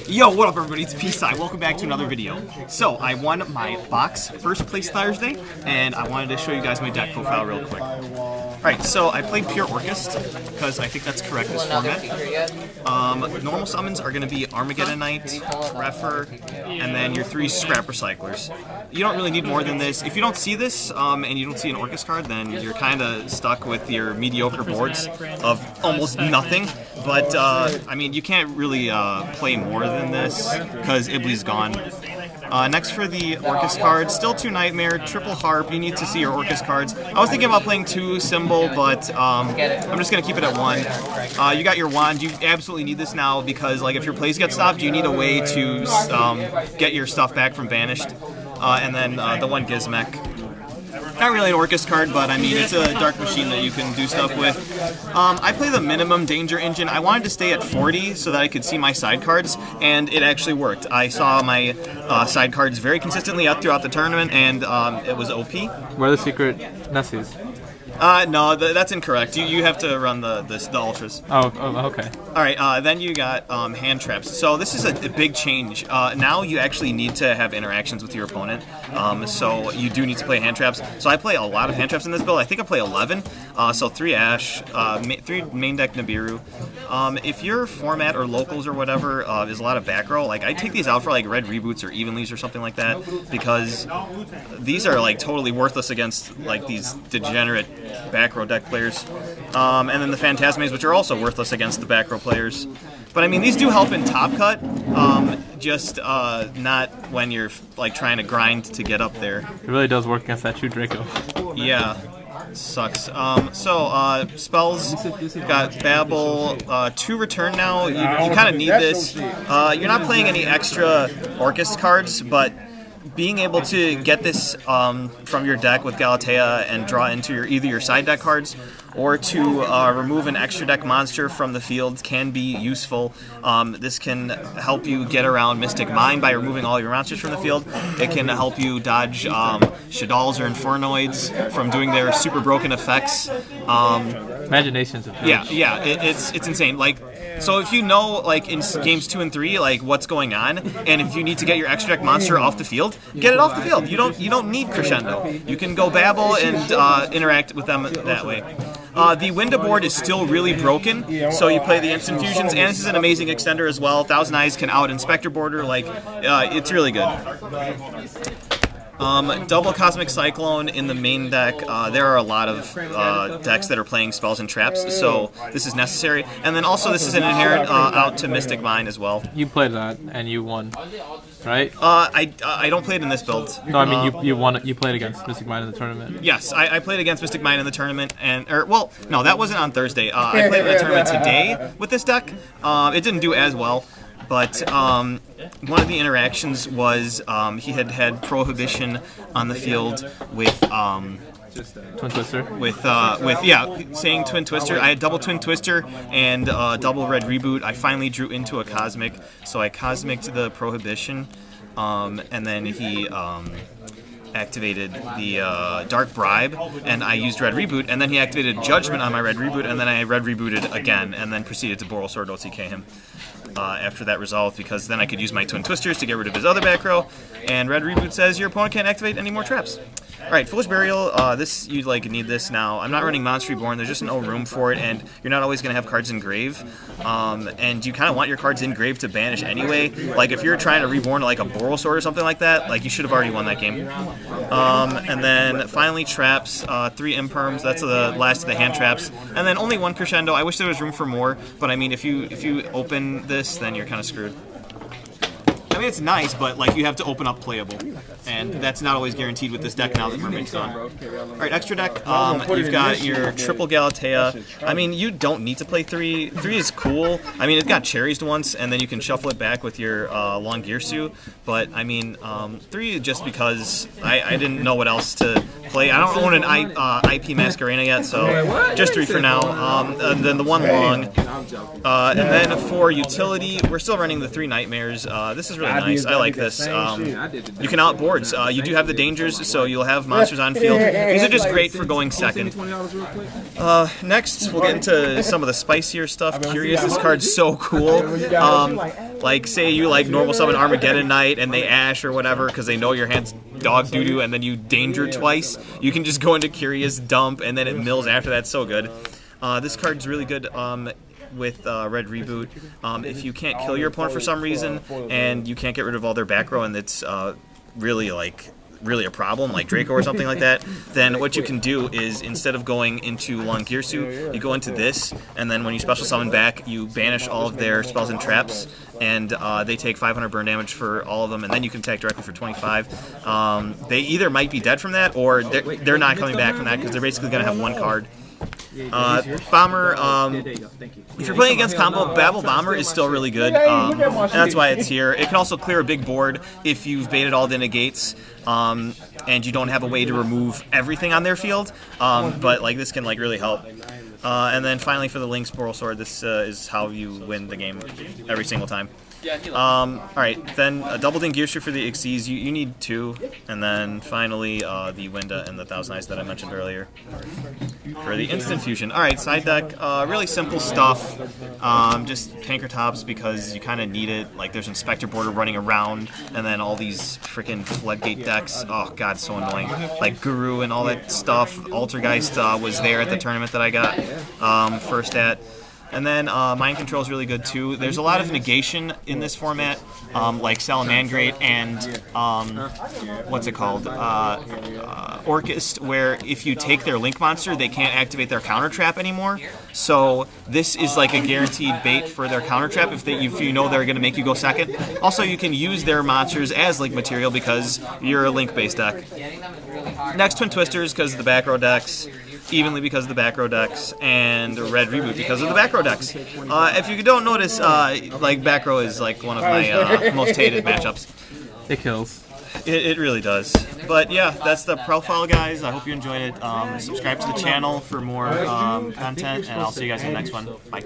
Yo, what up everybody, it's Peace Time. Welcome back to another video. So, I won my box first place Thursday, and I wanted to show you guys my deck profile real quick. Alright, so I played pure Orcust, because I think that's correct this format. Normal summons are going to be Armageddon Knight, Refer, and then your 3 Scrap Recyclers. You don't really need more than this. If you don't see this, and you don't see an Orcust card, then you're kind of stuck with your mediocre boards of almost nothing. But, I mean, you can't really play more than this, because Ibli's gone. Next for the Orcust cards, still 2 Nightmare, triple Harp, you need to see your Orcust cards. I was thinking about playing 2 Symbol, but I'm just going to keep it at 1. You got your Wand, you absolutely need this now, because like if your plays get stopped, you need a way to get your stuff back from Banished. And then the 1 Gizmek. Not really an Orcust card, but I mean, it's a Dark Machine that you can do stuff with. I play the minimum Danger Engine. I wanted to stay at 40 so that I could see my side cards, and it actually worked. I saw my side cards very consistently up throughout the tournament, and it was OP. Where are the secret Nessies? No, that's incorrect. You have to run the Ultras. Oh, okay. Alright, then you got hand traps. So this is a big change. Now you actually need to have interactions with your opponent. So you do need to play hand traps. So I play a lot of hand traps in this build. I think I play 11. So 3 Ash, 3 main deck Nibiru. If your format or locals or whatever is a lot of back row, like I take these out for like red reboots or evenlies or something like that, because these are like totally worthless against like these degenerate back row deck players. And then the Phantasmes, which are also worthless against the back row players. But I mean, these do help in Top Cut, just not when you're like trying to grind to get up there. It really does work against that 2 Draco. Yeah. Sucks. Spells, got Babble, 2 return now. You kind of need this. You're not playing any extra Orcust cards, but being able to get this from your deck with Galatea and draw into either your side deck cards or to remove an extra deck monster from the field can be useful. This can help you get around Mystic Mine by removing all your monsters from the field. It can help you dodge Shadals or Infernoids from doing their super broken effects. Imagination's a bitch. Yeah, it's insane. Like, so if you know, like, in games 2 and 3, like, what's going on, and if you need to get your extra deck monster off the field, get it off the field. You don't need Crescendo. You can go Babble and interact with them that way. The window board is still really broken, so you play the instant fusions, and this is an amazing extender as well. Thousand Eyes can out Inspector Border, like, it's really good. Double Cosmic Cyclone in the main deck. There are a lot of decks that are playing spells and traps, so this is necessary. And then also this is an inherent out to Mystic Mine as well. You played that and you won, right? I don't play it in this build. No, I mean you won. You played against Mystic Mine in the tournament. Yes, I played against Mystic Mine in the tournament, well, no, that wasn't on Thursday. I played in the tournament today with this deck. It didn't do as well. But one of the interactions was he had Prohibition on the field with Twin Twister. Saying Twin Twister. I had double Twin Twister and double Red Reboot. I finally drew into a Cosmic, so I Cosmic'd the Prohibition, and then he activated the Dark Bribe, and I used Red Reboot, and then he activated Judgment on my Red Reboot, and then I Red Rebooted again, and then proceeded to Boral Sword OTK him. After that resolved, because then I could use my Twin Twisters to get rid of his other back row, and Red Reboot says your opponent can't activate any more traps. Alright, Foolish Burial, this, you like need this now. I'm not running Monster Reborn, there's just no room for it, and you're not always going to have cards in grave. And you kind of want your cards in grave to banish anyway. Like, if you're trying to reborn like a Boral Sword or something like that, like, you should have already won that game. And then, finally, Traps, 3 Imperms, that's the last of the hand traps. And then only 1 Crescendo. I wish there was room for more, but I mean, if you open this, then you're kind of screwed. I mean, it's nice, but like you have to open up playable, and that's not always guaranteed with this deck now that Mermaid's gone. Alright, extra deck, you've got your triple Galatea. I mean, you don't need to play 3. 3 is cool. I mean, it got cherries once, and then you can shuffle it back with your Long Girsu, but I mean, 3 just because I didn't know what else to play. I don't own an IP Masquerena yet, so just 3 for now. And then the 1 Long. And then for utility, we're still running the 3 Nightmares. This is really nice. I like this. You can outboards. You do have the dangers, so you'll have monsters on field. These are just great for going second. Next, we'll get into some of the spicier stuff. Curious, this card's so cool. Like, say you like normal summon Armageddon Knight and they Ash or whatever because they know your hand's dog doo-doo, and then you danger twice. You can just go into Curious Dump, and then it mills after that. So good. This card's really good with Red Reboot. If you can't kill your opponent for some reason, and you can't get rid of all their back row, and it's really a problem, like Draco or something like that, then what you can do is, instead of going into Lung Gearsu, you go into this, and then when you special summon back, you banish all of their spells and traps, and they take 500 burn damage for all of them, and then you can attack directly for 25. They either might be dead from that, or they're not coming back from that, because they're basically going to have one card. Bomber, if you're playing against combo, Babel Bomber is still really good, and that's why it's here. It can also clear a big board if you've baited all the negates, and you don't have a way to remove everything on their field, but like this can like really help. And then finally for the Link Sporal Sword, this is how you win the game every single time. Alright, then Double Ding Gearstrew for the Xyz, you need 2, and then finally the Winda and the Thousand Eyes that I mentioned earlier for the Instant Fusion. Alright, side deck, really simple stuff, just Tanker Tops because you kind of need it. Like, there's Inspector Border running around, and then all these freaking Floodgate decks, oh god, so annoying. Like Guru and all that stuff. Altergeist was there at the tournament that I got first at. And then Mind Control is really good too. There's a lot of negation in this format, like Salamandrate and what's it called, Orcust, where if you take their Link monster, they can't activate their counter trap anymore. So this is like a guaranteed bait for their counter trap if you know they're going to make you go second. Also, you can use their monsters as Link material because you're a Link-based deck. Next, Twin Twisters because of the back row decks. Evenly because of the back row decks, and Red Reboot because of the back row decks. If you don't notice, like back row is like one of my most hated matchups. It kills. It really does. But yeah, that's the profile, guys. I hope you enjoyed it. Subscribe to the channel for more content, and I'll see you guys in the next one. Bye.